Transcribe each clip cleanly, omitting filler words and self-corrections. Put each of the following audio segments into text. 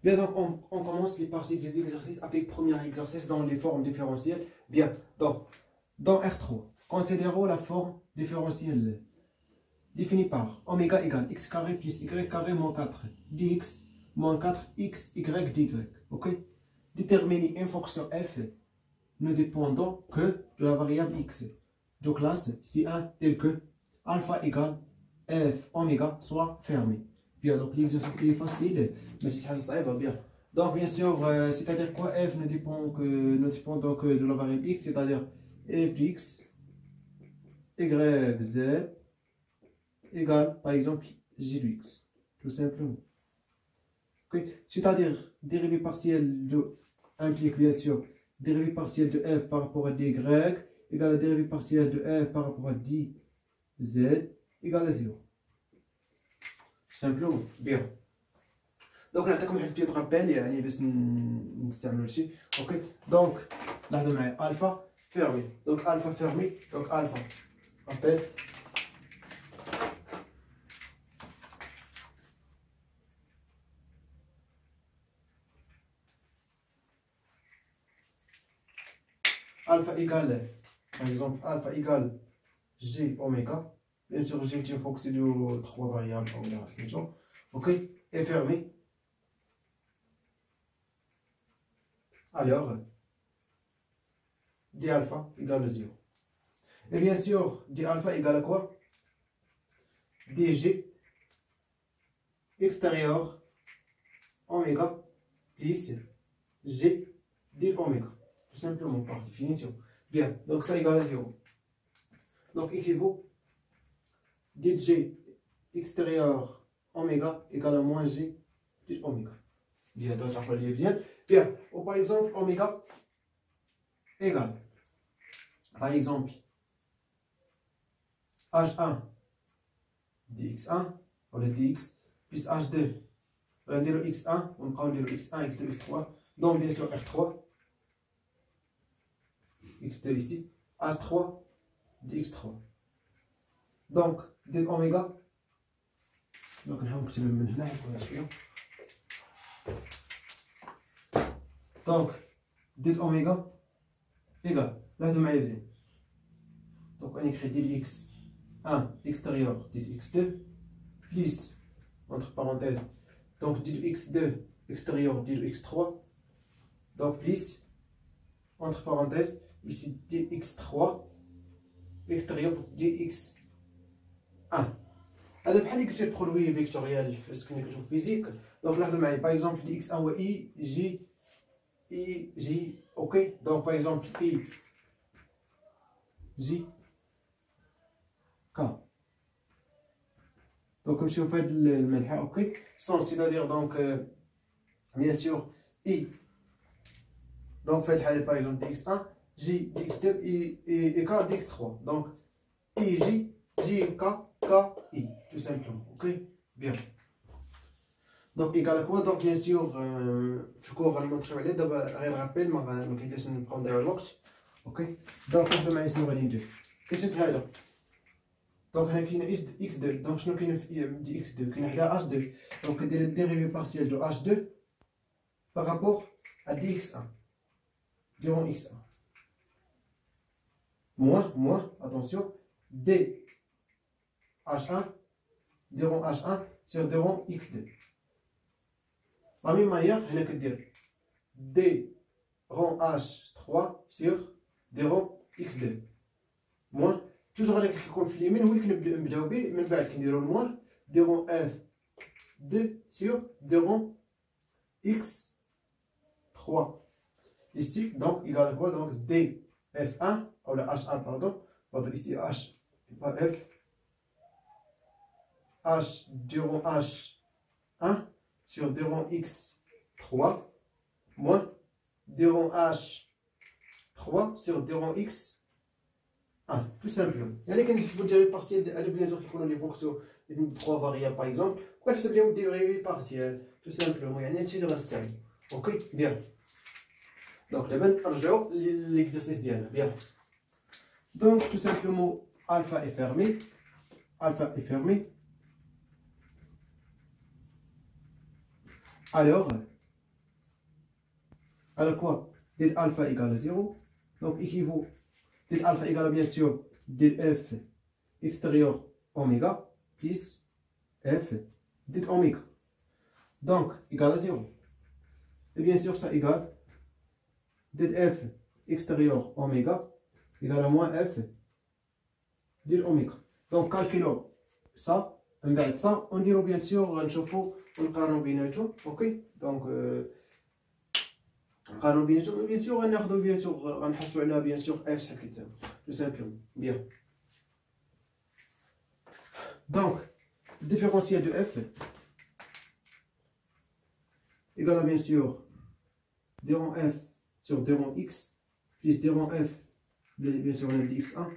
Bien, donc on commence les parties des exercices avec le premier exercice dans les formes différentielles. Bien, donc dans R3, considérons la forme différentielle définie par oméga égale x carré plus y carré moins 4 dx moins 4 x y dy. Ok? Déterminer une fonction f ne dépendant que de la variable x de classe C1 telle que alpha égale f oméga soit fermé. Bien, donc l'exercice est facile, mais si ça va bien. Donc, bien sûr, c'est-à-dire quoi f ne dépend donc que de la variable x, c'est-à-dire f de x, y, z égale, par exemple, g de x, tout simplement. Okay? C'est-à-dire, dérivée partielle de implique bien sûr dérivée partielle de f par rapport à dy égale la dérivée partielle de f par rapport à dz égale à 0. Simplement, bien. Donc نعطيكم واحد البيت رابيل يعني باش نستعملوا هادشي. اوكي دونك لاحظوا معايا الفا فيرمي. دونك الفا فيرمي. دونك الفا رابيل alpha égale, par exemple, alpha égale g oméga. Bien sûr, g est une fonction de 3 variables, on verra ce que ok, est fermé. Alors, d alpha égale 0. Et bien sûr, d alpha égale à quoi? dg extérieur oméga plus g d oméga. Tout simplement par définition. Bien, donc ça égale à 0. Donc équivaut dg extérieur oméga égale à moins g d oméga. Bien, donc j'appelle les bien. Bien, ou par exemple oméga égale, par exemple, h1 dx1 ou le dx plus h2 on va dire x1 on va dire x1 x2 x3 donc bien sûr r3 x2 ici h3 dx3 donc d oméga donc نحاول نكتب من هنا نكون شويه donc d oméga égale لاحظوا معايا مزيان donc on écrit dx1 extérieur dx2 plus entre parenthèses donc dx2 extérieur dx3 donc plus entre parenthèses ici dx3 extérieur dx1 هذا بحال اللي كتب برودوي فيكتوريال فاش كنا كنشوف فيزيك دونك لاحظوا معايا باغ اكزومبل dx1 هو اي جي اوكي دونك باغ اكزومبل اي جي كا دونك نمشيو في هاد الملحه اوكي سون سيتادير دونك بيان سور اي دونك في هاد الحاله باغ اكزومبل دي اكس 1 جي دي اكس 2 اي كا دي اكس 3 دونك اي جي كا اي تو سامبلومون اوكي بيان دونك ايكال كوا دونك بيان سور في الكور غنمونطريو عليه دابا غير رابيل ما كاينلاش نبقاو نضيعو الوقت اوكي دونك لاحظوا معايا شنو غادي ندير كنشد هذا دونك هنا كاينه اكس 2 دونك شنو كاين في دي اكس 2 كاين حدا اش 2 دونك كدير الديريفي بارسيال دو اش 2 بارابور ا دي اكس 1 durant x1 moins attention d h1 durant h1 sur durant x2 la même manière هنا كدير d rond h3 sur durant x2 moins toujours هذاك اللي كيكون في اليمين هو اللي كنبداو به من بعد كنديرو الموان durant f2 sur durant x3 ici donc égale à quoi donc df1 ou la h1 pardon ici h pas f h durant h1 sur durant x3 moins durant h3 sur durant x1 tout simplement يعني كنحسبوا الديريفي بارسيال ديال هادو بيان سور كيكونوا لي فونكسيون ديال 3 فاريابل باغ اكزومبل وكنحسب لهم الديريفي بارسيال تو سامبلومون يعني هادشي اللي غنستعملو اوكي بيان donc دابا نرجعو لليكزرسيس ديالنا بيان donc tout simplement alpha est fermé alors Alors quoi? Del alpha égale 0. Donc équivaut. Del alpha égale bien sûr del f extérieur oméga plus f del oméga. Donc égale à 0. Et bien sûr ça égale del f extérieur oméga égale à moins f del oméga. Donc calculons ça. من بعد ça نديرو bien sûr نشوفو ونقارنو بيناتهم. اوكي دونك نقارنو بيناتهم bien sûr غناخدو bien sûr غنحسبو عليها bien sûr f شحال كتساوي tout simplement. Bien. Donc différentiel de f égale à bien sûr d rond f sur d rond x plus d rond f bien sûr on a dx1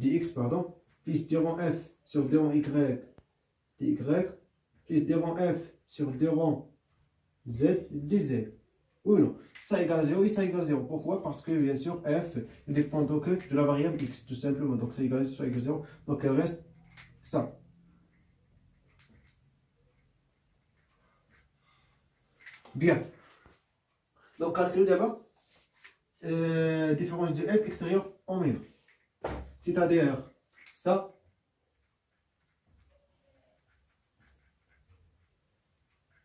dx pardon plus d rond f sur d rond y dy plus d rond f sur d rond z dz. Oui ou non? Ça égale à 0 et ça égale à 0. Pourquoi? Parce que bien sûr f ne dépend donc que de la variable x tout simplement. Donc ça égale à 0. Donc il reste ça. Bien. Donc calculons d'abord différence de f extérieur oméga. C'est-à-dire ça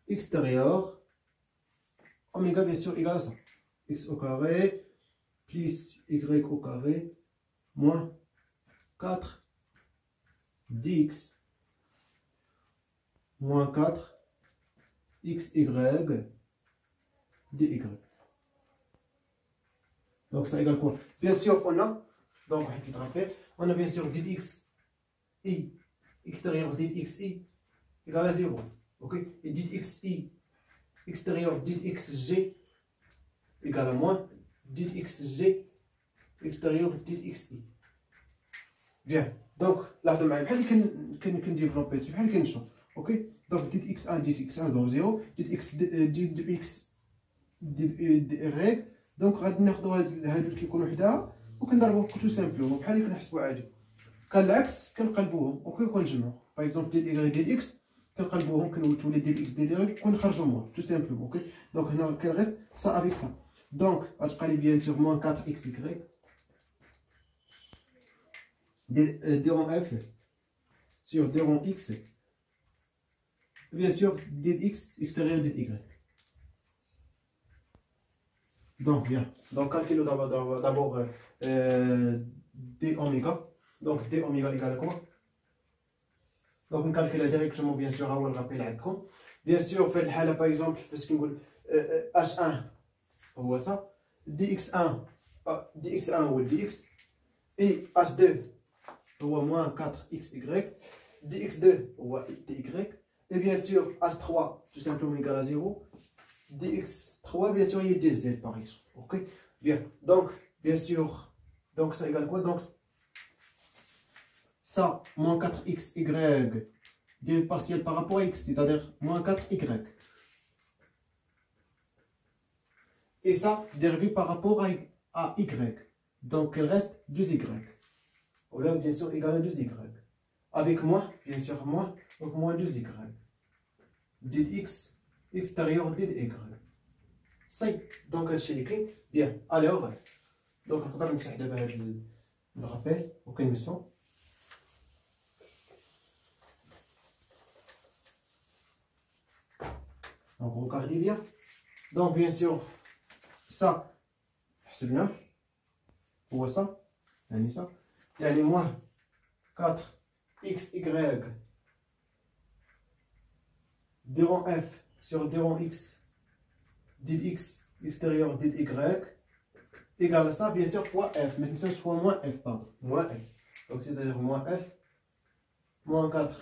extérieur oméga bien sûr égale à ça. X au carré plus y au carré moins 4 dx moins 4 xy dy. Donc ça égale quoi? Bien sûr on a, donc je te rappelle, on a bien sûr dx i extérieur dx i égale à 0. Ok? Et dx i extérieur dxg égale à moins dxg extérieur dxi. Bien. Donc لاحظوا معايا بحال اللي كنديفلوبي بحال اللي كنشوف. اوكي دونك dx1 dx1 دونك 0 dx dx دي دونك غادي ناخذوا هادو اللي كيكونوا حداها وكنضربوهم تو سامبلومون بحال اللي كنحسبوا عادي. كان العكس كنقلبوهم اوكي وكنجمعوا باغ اكزومبل ديال اي ديال اكس كنقلبوهم كنولوا ديال اكس ديال اي وكنخرجوا موان تو سامبلومون. اوكي دونك هنا كنغيست سا افيك سا دونك غتبقى لي بيان سور موان 4 اكس y دي رون f sur d rond x bien sûr dx extérieur dy. Donc bien, donc calculons d'abord d oméga. Donc d oméga égale à quoi? Donc on calcule directement bien sûr أول rappel عندكم. Bien sûr في الحالة par exemple فاش كنقول h1 هو ça dx1 dx1 هو dx et h2 هو moins 4xy dx2 هو dy et bien sûr h3 tout simplement égale à 0 dx3 bien sûr il y a des z par exemple. Ok, bien, donc bien sûr donc ça égale quoi? Donc ça moins 4xy dérivé partiel par rapport à x, c'est-à-dire moins 4y, et ça dérivé par rapport à y, donc il reste 2y, ou là bien sûr égal à 2y avec moins bien sûr moins, donc moins 2y dx extérieur dy. صي دونك هادشي اللي كاين. بيان الوغ دونك نقدر نمسح دابا هاد الرابيل وكنمسحو. دونك ريكاردي بيان. دونك بيان سور سا حسبناه هو سا يعني سا يعني موان 4 اكس y دي رون اف sur d rond x dx extérieur dy égale à ça bien sûr fois f. Maintenant fois moins f pardon moins f. Donc c'est à dire moins f moins 4.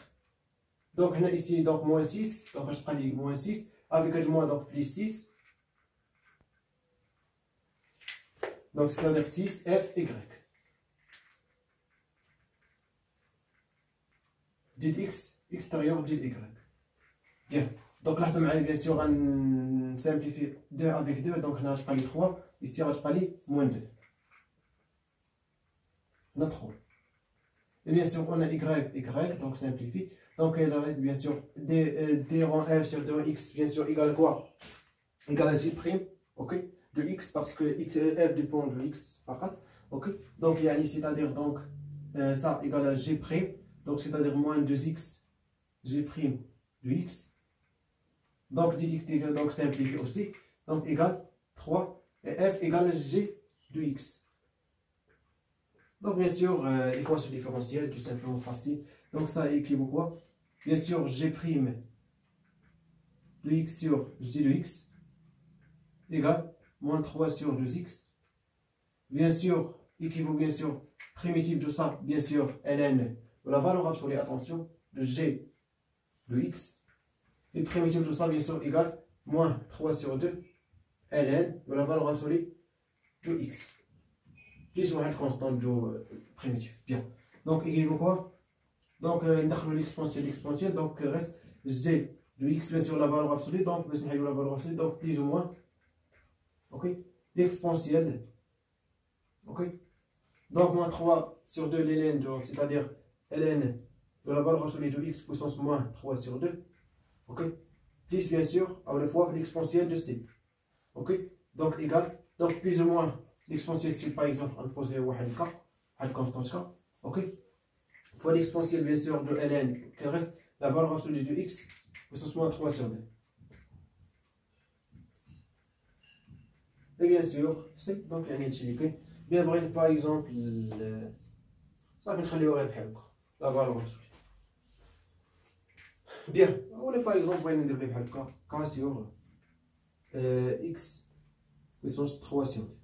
Donc on a ici donc moins 6 donc je prends les moins 6 avec le moins donc plus 6 donc c'est à dire 6 f y dx extérieur dy. Bien. Donc là, bien sûr, on simplifie 2 avec 2, donc là, je prends les 3, ici, je prends les moins 2. On a 3. Et bien sûr, on a y, donc simplifie. Donc il reste bien sûr d rang f sur d rang x, bien sûr, égale quoi? Égale à j', ok, de x, parce que f dépend de x, ok. Donc c'est-à-dire donc ça égale à g', donc c'est-à-dire moins 2x, g' de x. Donc dx donc simplifie aussi, donc égale 3, et f égale g de x. Donc bien sûr, équation différentielle, tout simplement facile. Donc ça équivaut quoi? Bien sûr, g' de x sur j de x égale moins 3 sur 2x. Bien sûr, équivaut bien sûr, primitif de ça, bien sûr, ln de la valeur absolue, attention, de g de x. Et primitif de ça, bien sûr, égale moins 3 sur 2 ln de la valeur absolue de x. Plus ou moins constante de primitif. Bien. Donc, équivaut quoi? Donc, l'exponentielle, donc reste g de x, bien sûr, la valeur absolue, donc, la valeur absolue, donc plus ou moins, ok, l'exponentielle, ok, donc moins 3 sur 2 ln, c'est-à-dire ln de la valeur absolue de x puissance moins 3 sur 2, ok, plus bien sûr, à la fois l'exponentielle de c, ok, donc égal, donc plus ou moins l'exponentielle c, par exemple, on pose un cas, une constante k, ok, fois l'exponentielle bien sûr de ln, qui reste la valeur absolue de x puissance moins 3 sur 2. Et bien sûr, c'est donc un échilique. Bien, par exemple, ça va être la valeur absolue. Bien, on est par exemple, on va dire k sur x puissance 3 sur 2.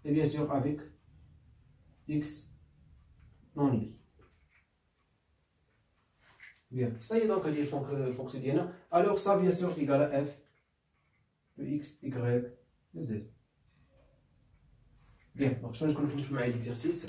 Et bien sûr, avec x non nul. Bien, ça y est donc, il faut que c'est bien. Alors, ça, bien sûr, égale à f de x, y, de z. Bien, donc je vais vous montrer l'exercice.